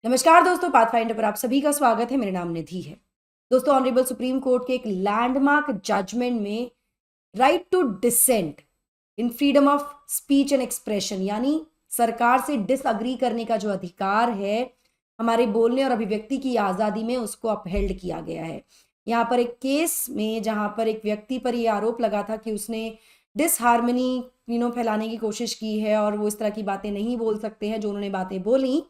नमस्कार दोस्तों, पाथफाइंडर पर आप सभी का स्वागत है। मेरा नाम निधि है। दोस्तों, ऑनरेबल सुप्रीम कोर्ट के एक लैंडमार्क जजमेंट में right to dissent in freedom of speech and expression, यानी सरकार से डिसअग्री करने का जो अधिकार है हमारे बोलने और अभिव्यक्ति की आज़ादी में, उसको अपहेल्ड किया गया है। यहाँ पर एक केस में जहाँ पर एक व्यक्ति पर यह आरोप लगा था कि उसने डिसहार्मनी फैलाने की कोशिश की है और वो इस तरह की बातें नहीं बोल सकते हैं जो उन्होंने बातें बोली,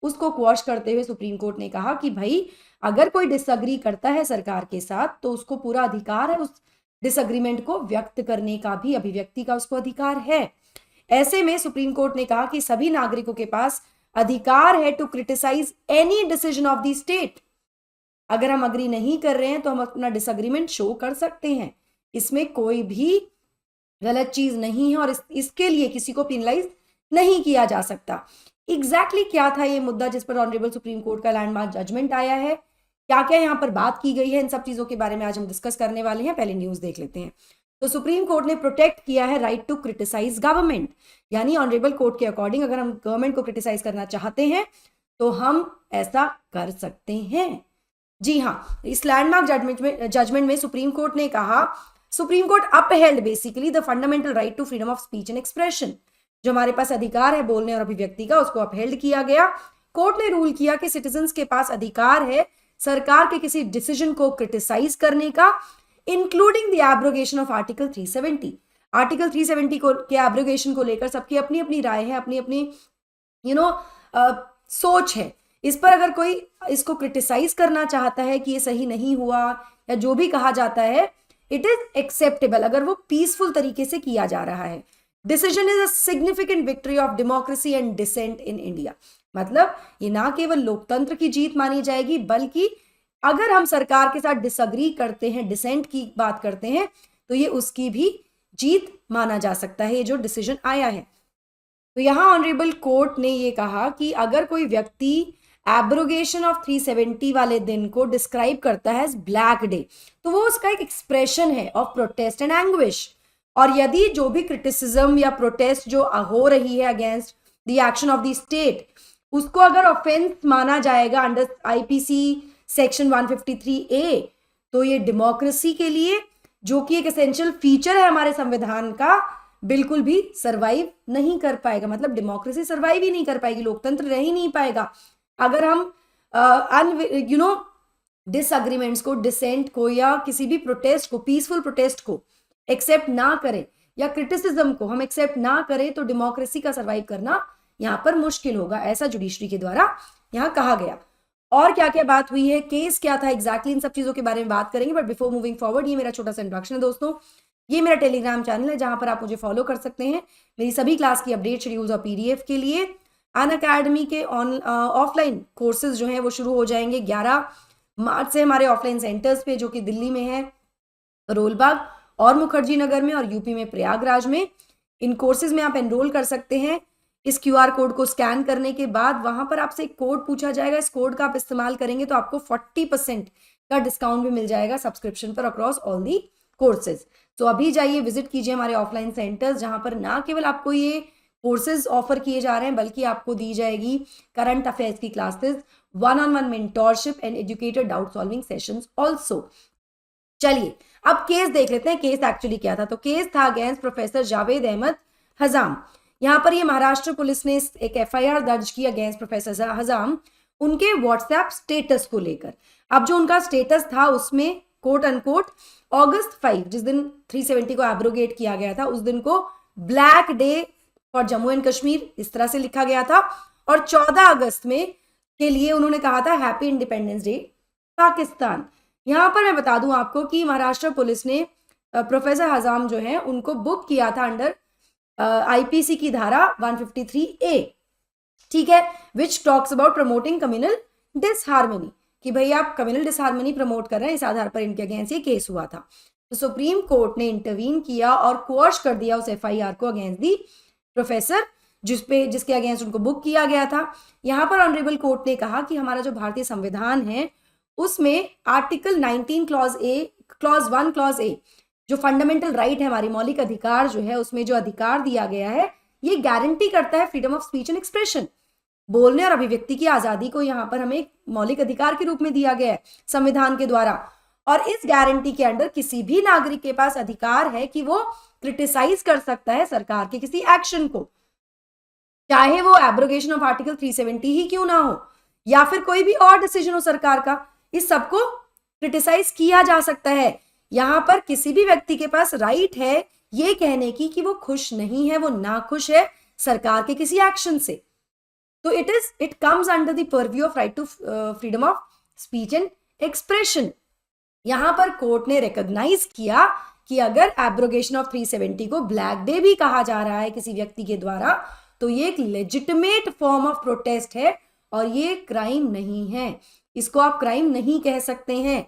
उसको क्वॉश करते हुए सुप्रीम कोर्ट ने कहा कि भाई, अगर कोई डिसअग्री करता है सरकार के साथ तो उसको पूरा अधिकार है उस डिसअग्रीमेंट को व्यक्त करने का भी, अभिव्यक्ति का उसको अधिकार है। ऐसे में सुप्रीम कोर्ट ने कहा कि सभी नागरिकों के पास अधिकार है to criticise any decision of the state. अगर हम अग्री नहीं कर रहे हैं तो हम अपना डिसअग्रीमेंट शो कर सकते हैं, इसमें कोई भी गलत चीज नहीं है और इसके लिए किसी को पिनलाइज नहीं किया जा सकता। एग्जैक्टली क्या था ये मुद्दा जिस पर ऑनरेबल सुप्रीम कोर्ट का लैंडमार्क जजमेंट आया है, क्या क्या यहाँ पर बात की गई है, इन सब चीजों के बारे में आज हम डिस्कस करने वाले हैं। पहले न्यूज देख लेते हैं। तो सुप्रीम कोर्ट ने प्रोटेक्ट किया है राइट टू क्रिटिसाइज गवर्नमेंट, यानी ऑनरेबल कोर्ट के अकॉर्डिंग अगर हम गवर्नमेंट को क्रिटिसाइज करना चाहते हैं तो हम ऐसा कर सकते हैं। जी हाँ, इस लैंडमार्क जजमेंट में सुप्रीम कोर्ट ने कहा, supreme court upheld basically the fundamental right to freedom of speech and expression. जो हमारे पास अधिकार है बोलने और अभिव्यक्ति का, उसको अपहेल्ड किया गया। कोर्ट ने रूल किया कि सिटीजन्स के पास अधिकार है सरकार के किसी डिसीजन को क्रिटिसाइज करने का, including the abrogation of article 370। Article 370 को के एब्रोगेशन को लेकर सबकी अपनी अपनी राय है, अपनी अपनी सोच है। इस पर अगर कोई इसको क्रिटिसाइज करना चाहता है कि ये सही नहीं हुआ या जो भी कहा जाता है, इट इज एक्सेप्टेबल अगर वो पीसफुल तरीके से किया जा रहा है। Decision is a significant victory of democracy and dissent in India. मतलब ये ना केवल लोकतंत्र की जीत मानी जाएगी, बल्कि अगर हम सरकार के साथ डिसअग्री करते हैं, डिसेंट की बात करते हैं, तो ये उसकी भी जीत माना जा सकता है, ये जो डिसीजन आया है। तो यहां ऑनरेबल कोर्ट ने ये कहा कि अगर कोई व्यक्ति एब्रोगेशन ऑफ 370 वाले दिन को डिस्क्राइब करता है एज ब्लैक डे, तो वो उसका एक एक्सप्रेशन है ऑफ प्रोटेस्ट एंड एंग्विश। और यदि जो भी क्रिटिसिज्म या प्रोटेस्ट जो हो रही है against the action of the state, उसको अगर ऑफेंस माना जाएगा अंडर आईपीसी सेक्शन 153A, तो ये डेमोक्रेसी के लिए, जो कि एक एसेंशियल फीचर है हमारे संविधान का, बिल्कुल भी सरवाइव नहीं कर पाएगा। मतलब डेमोक्रेसी सरवाइव ही नहीं कर पाएगी, लोकतंत्र रह ही नहीं पाएगा अगर हम डिसअग्रीमेंट्स को, डिसेंट को या किसी भी प्रोटेस्ट को, पीसफुल प्रोटेस्ट को एक्सेप्ट ना करें या क्रिटिसिज्म को हम एक्सेप्ट ना करें, तो डेमोक्रेसी का सरवाइव करना यहाँ पर मुश्किल होगा, ऐसा जुडिशरी के द्वारा यहाँ कहा गया। और क्या क्या बात हुई है, केस क्या था एग्जैक्टली, इन सब चीजों के बारे में बात करेंगे। बट बिफोर मूविंग फॉरवर्ड, ये मेरा छोटा सा इंट्रोडक्शन है दोस्तों। ये मेरा टेलीग्राम चैनल है जहां पर आप मुझे फॉलो कर सकते हैं मेरी सभी क्लास की अपडेट, शेड्यूल्स और पीडीएफ के लिए। अनअकैडमी के ऑफलाइन कोर्सेज जो हैं वो शुरू हो जाएंगे 11 मार्च से हमारे ऑफलाइन सेंटर्स पे, जो कि दिल्ली में है रोलबाग और मुखर्जी नगर में, और यूपी में प्रयागराज में। इन कोर्सेज में आप एनरोल कर सकते हैं। इस क्यूआर कोड को स्कैन करने के बाद वहां पर आपसे एक कोड पूछा जाएगा, इस कोड का आप इस्तेमाल करेंगे तो आपको 40% का डिस्काउंट भी मिल जाएगा सब्सक्रिप्शन पर अक्रॉस ऑल दी कोर्सेज। तो अभी जाइए, विजिट कीजिए हमारे ऑफलाइन सेंटर्स, जहां पर ना केवल आपको ये कोर्सेज ऑफर किए जा रहे हैं, बल्कि आपको दी जाएगी करंट अफेयर्स की classes, one on one mentorship and educated doubt solving sessions also. चलिए अब केस देख लेते हैं, केस एक्चुअली क्या था। तो केस था अगेंस्ट प्रोफेसर जावेद अहमद हजाम। यहाँ पर ये महाराष्ट्र पुलिस ने एक एफआईआर दर्ज की अगेंस्ट प्रोफेसर हजाम, उनके व्हाट्सएप स्टेटस को लेकर। अब जो उनका स्टेटस था उसमें कोट अनकोट अगस्त 5, जिस दिन 370 को एब्रोगेट किया गया था, उस दिन को black day for Jammu and Kashmir इस तरह से लिखा गया था। और 14 अगस्त में के लिए उन्होंने कहा था हैप्पी इंडिपेंडेंस डे पाकिस्तान। यहाँ पर मैं बता दूं आपको कि महाराष्ट्र पुलिस ने प्रोफेसर हजाम जो है उनको बुक किया था अंडर आईपीसी की धारा 153A, ठीक है, which talks about promoting communal disharmony, कि भाई आप कम्युनल डिसहार्मनी प्रमोट कर रहे हैं, इस आधार पर इनके अगेंस्ट ये केस हुआ था। तो सुप्रीम कोर्ट ने इंटरवीन किया और क्वॉश कर दिया उस एफआईआर को अगेंस्ट दी प्रोफेसर, जिसके अगेंस्ट उनको बुक किया गया था। यहाँ पर ऑनरेबल कोर्ट ने कहा कि हमारा जो भारतीय संविधान है उसमें आर्टिकल 19 क्लॉज 1 क्लॉज ए, जो फंडामेंटल राइट है, हमारी मौलिक अधिकार जो है, उसमें जो अधिकार दिया गया है, ये गारंटी करता है freedom of speech and expression. बोलने और अभिव्यक्ति की आजादी को यहाँ पर हमें एक मौलिक अधिकार के रूप में दिया गया है संविधान के द्वारा। और इस गारंटी के अंडर किसी भी नागरिक के पास अधिकार है कि वो क्रिटिसाइज कर सकता है सरकार के किसी एक्शन को, चाहे वो एब्रोगेशन ऑफ आर्टिकल 370 ही क्यों ना हो या फिर कोई भी और डिसीजन हो सरकार का, इस सबको क्रिटिसाइज किया जा सकता है। यहां पर किसी भी व्यक्ति के पास राइट है ये कहने की कि वो खुश नहीं है, वो नाखुश है सरकार के किसी एक्शन से। तो it comes under the purview of right to freedom of speech and expression. यहां पर कोर्ट ने रिकॉग्नाइज किया कि अगर एब्रोगेशन ऑफ 370 को ब्लैक डे भी कहा जा रहा है किसी व्यक्ति के द्वारा, तो ये एक लेजिटिमेट फॉर्म ऑफ प्रोटेस्ट है और ये क्राइम नहीं है, इसको आप क्राइम नहीं कह सकते हैं।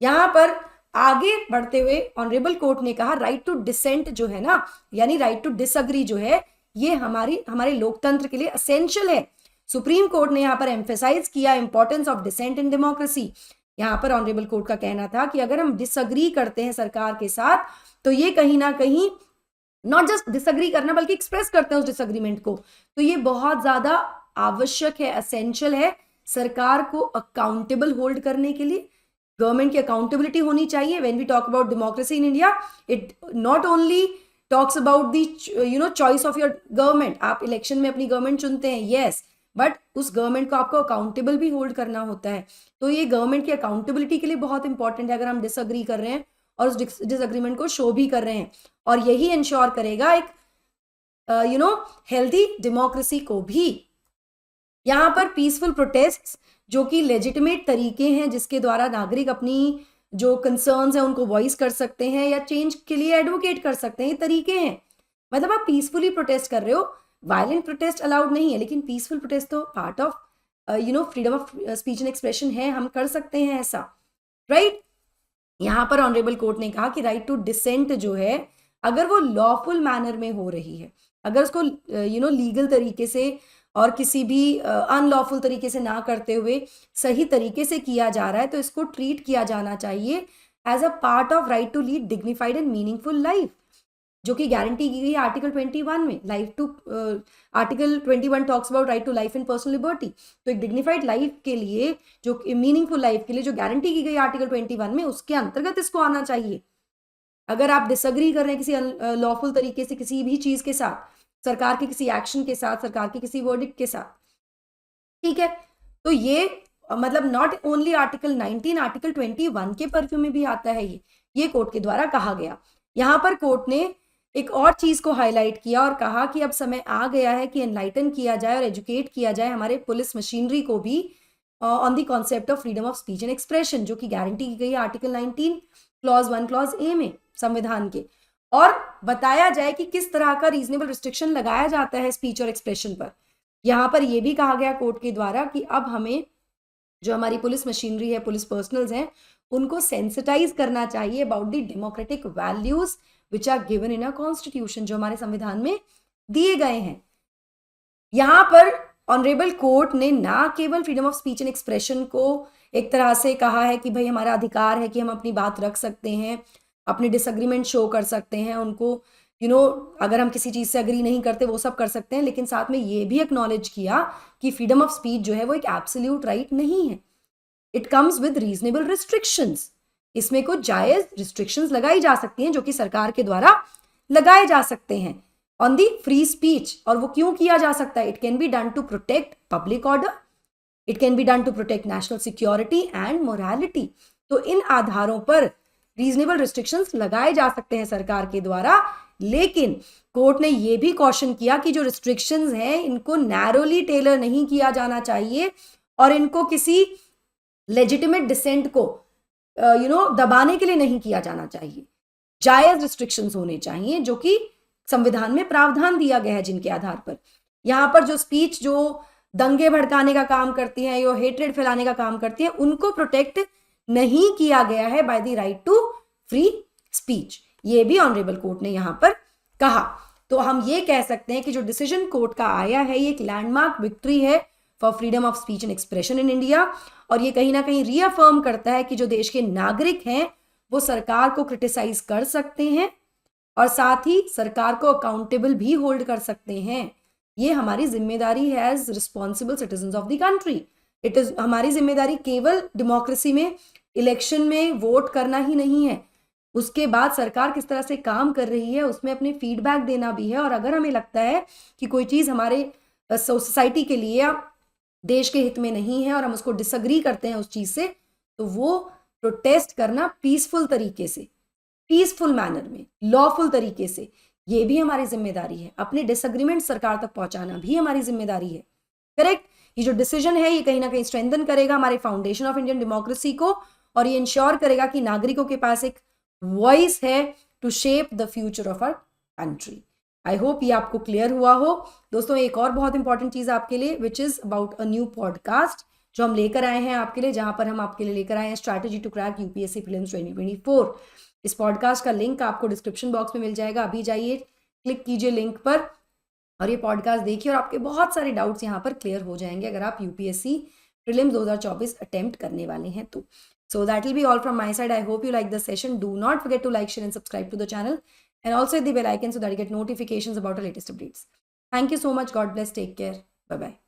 यहां पर आगे बढ़ते हुए ऑनरेबल कोर्ट ने कहा राइट टू डिसेंट जो है ना, यानी राइट टू डिसएग्री जो है, ये हमारे लोकतंत्र के लिए असेंशियल है। सुप्रीम कोर्ट ने यहाँ पर एम्फेसाइज किया importance of dissent in democracy. यहाँ पर ऑनरेबल कोर्ट का कहना था कि अगर हम डिसएग्री करते हैं सरकार के साथ तो ये कहीं ना कहीं नॉट जस्ट डिसएग्री करना बल्कि एक्सप्रेस करते हैं उस डिसएग्रीमेंट को, तो ये बहुत ज्यादा आवश्यक है, असेंशियल है सरकार को अकाउंटेबल होल्ड करने के लिए। गवर्नमेंट की अकाउंटेबिलिटी होनी चाहिए। When we talk about democracy in India, it not only talks about the choice of your government. आप इलेक्शन में अपनी गवर्नमेंट चुनते हैं, यस, बट उस गवर्नमेंट को आपको अकाउंटेबल भी होल्ड करना होता है। तो ये गवर्नमेंट की अकाउंटेबिलिटी के लिए बहुत इंपॉर्टेंट है अगर हम डिसएग्री कर रहे हैं और उस डिसएग्रीमेंट को शो भी कर रहे हैं, और यही इंश्योर करेगा एक हेल्दी डेमोक्रेसी को भी। यहाँ पर पीसफुल प्रोटेस्ट जो कि लेजिटिमेट तरीके हैं जिसके द्वारा नागरिक अपनी जो कंसर्न्स हैं उनको वॉइस कर सकते हैं या चेंज के लिए एडवोकेट कर सकते हैं, ये तरीके हैं। मतलब आप पीसफुली प्रोटेस्ट कर रहे हो, वायलेंट प्रोटेस्ट अलाउड नहीं है, लेकिन पीसफुल प्रोटेस्ट तो part of freedom of speech and expression है, हम कर सकते हैं ऐसा, राइट। यहाँ पर ऑनरेबल कोर्ट ने कहा कि राइट टू डिसेंट जो है अगर वो लॉफुल मैनर में हो रही है, अगर उसको लीगल तरीके से और किसी भी अनलॉफुल तरीके से ना करते हुए सही तरीके से किया जा रहा है, तो इसको ट्रीट किया जाना चाहिए as a part of right to lead dignified and meaningful life, जो कि गारंटी की गई है आर्टिकल 21 में। Life to article 21 talks about right to life and personal liberty. तो एक डिग्निफाइड लाइफ के लिए, जो मीनिंगफुल लाइफ के लिए जो गारंटी की गई आर्टिकल 21 में, उसके अंतर्गत इसको आना चाहिए। अगर आप डिसएग्री कर रहे हैं किसी लॉफुल तरीके से किसी भी चीज के साथ, सरकार के किसी एक्शन के साथ, सरकार के किसी वर्डिक्ट के साथ, ठीक है, तो ये मतलब नॉट ओनली आर्टिकल 19, आर्टिकल 21 के परफ्यू में भी आता है ये कोर्ट के द्वारा कहा गया। यहाँ पर कोर्ट ने एक और चीज को हाईलाइट किया और कहा कि अब समय आ गया है कि एनलाइटन किया जाए और एजुकेट किया जाए हमारे पुलिस मशीनरी को भी on the concept of freedom of speech and expression, जो कि गारंटी की गई है आर्टिकल 19 क्लॉज 1 क्लॉज ए में संविधान के, और बताया जाए कि किस तरह का रीजनेबल रिस्ट्रिक्शन लगाया जाता है स्पीच और एक्सप्रेशन पर। यहाँ पर यह भी कहा गया कोर्ट के द्वारा कि अब हमें जो हमारी पुलिस मशीनरी है, पुलिस पर्सनल्स हैं, उनको सेंसिटाइज करना चाहिए about the democratic values which are given in a constitution, जो हमारे संविधान में दिए गए हैं। यहां पर ऑनरेबल कोर्ट ने ना केवल freedom of speech and expression को एक तरह से कहा है कि भाई हमारा अधिकार है कि हम अपनी बात रख सकते हैं, अपने डिसएग्रीमेंट शो कर सकते हैं, उनको अगर हम किसी चीज से अग्री नहीं करते वो सब कर सकते हैं, लेकिन साथ में ये भी एक्नॉलेज किया कि फ्रीडम ऑफ स्पीच जो है वो एक एब्सोल्यूट राइट नहीं है, it comes with reasonable restrictions. इसमें कुछ जायज रिस्ट्रिक्शंस लगाई जा सकती हैं जो कि सरकार के द्वारा लगाए जा सकते हैं ऑन दी फ्री स्पीच। और वो क्यों किया जा सकता है? It can be done to protect public order, it can be done to protect national security and morality. तो इन आधारों पर रीजनेबल रिस्ट्रिक्शंस लगाए जा सकते हैं सरकार के द्वारा, लेकिन कोर्ट ने यह भी कॉशन किया कि जो रिस्ट्रिक्शंस हैं इनको नैरोली टेलर नहीं किया जाना चाहिए और इनको किसी लेजिटिमेट डिसेंट को दबाने के लिए नहीं किया जाना चाहिए। जायज रिस्ट्रिक्शंस होने चाहिए जो कि संविधान में प्रावधान दिया गया है, जिनके आधार पर यहां पर जो स्पीच जो दंगे भड़काने का काम करती है या हेट्रेड फैलाने का काम करती है, उनको प्रोटेक्ट नहीं किया गया है by the right to free speech. ये भी ऑनरेबल कोर्ट ने यहां पर कहा। तो हम ये कह सकते हैं कि जो डिसीजन कोर्ट का आया है ये एक लैंडमार्क विक्ट्री है for freedom of speech and expression in India, और ये कहीं ना कहीं रीअफर्म करता है कि जो देश के नागरिक हैं वो सरकार को क्रिटिसाइज कर सकते हैं और साथ ही सरकार को अकाउंटेबल भी होल्ड कर सकते हैं। ये हमारी जिम्मेदारी है as responsible citizen of the country. It is हमारी जिम्मेदारी केवल डेमोक्रेसी में इलेक्शन में वोट करना ही नहीं है, उसके बाद सरकार किस तरह से काम कर रही है उसमें अपने फीडबैक देना भी है। और अगर हमें लगता है कि कोई चीज़ हमारे सोसाइटी के लिए या देश के हित में नहीं है और हम उसको डिसअग्री करते हैं उस चीज़ से, तो वो प्रोटेस्ट करना पीसफुल तरीके से, पीसफुल मैनर में, लॉफुल तरीके से, ये भी हमारी जिम्मेदारी है। अपने डिसएग्रीमेंट सरकार तक पहुंचाना भी हमारी जिम्मेदारी है। करेक्ट। ये जो डिसीजन है ये कहीं ना कहीं स्ट्रेंथन करेगा हमारे फाउंडेशन ऑफ इंडियन डेमोक्रेसी को, और ये इंश्योर करेगा कि नागरिकों के पास एक वॉइस है to shape the future of our country. I hope ये आपको क्लियर हुआ हो। दोस्तों एक और बहुत इंपॉर्टेंट चीज आपके लिए, which is about a new podcast जो हम लेकर आए हैं आपके लिए, जहां पर हम आपके लिए लेकर आए हैं strategy to crack UPSC prelims 2024। इस पॉडकास्ट का लिंक आपको डिस्क्रिप्शन बॉक्स में मिल जाएगा। अभी जाइए, क्लिक कीजिए लिंक पर और ये पॉडकास्ट देखिए और आपके बहुत सारे डाउट्स यहाँ पर क्लियर हो जाएंगे अगर आप यूपीएससी प्रीलिम्स 2024 अटेम्प्ट करने वाले हैं तो। So that will be all from my side. I hope you like the session. Do not forget to like, share and subscribe to the channel and also hit the bell icon so that you get notifications about our latest updates. Thank you so much. God bless. Take care. Bye-bye.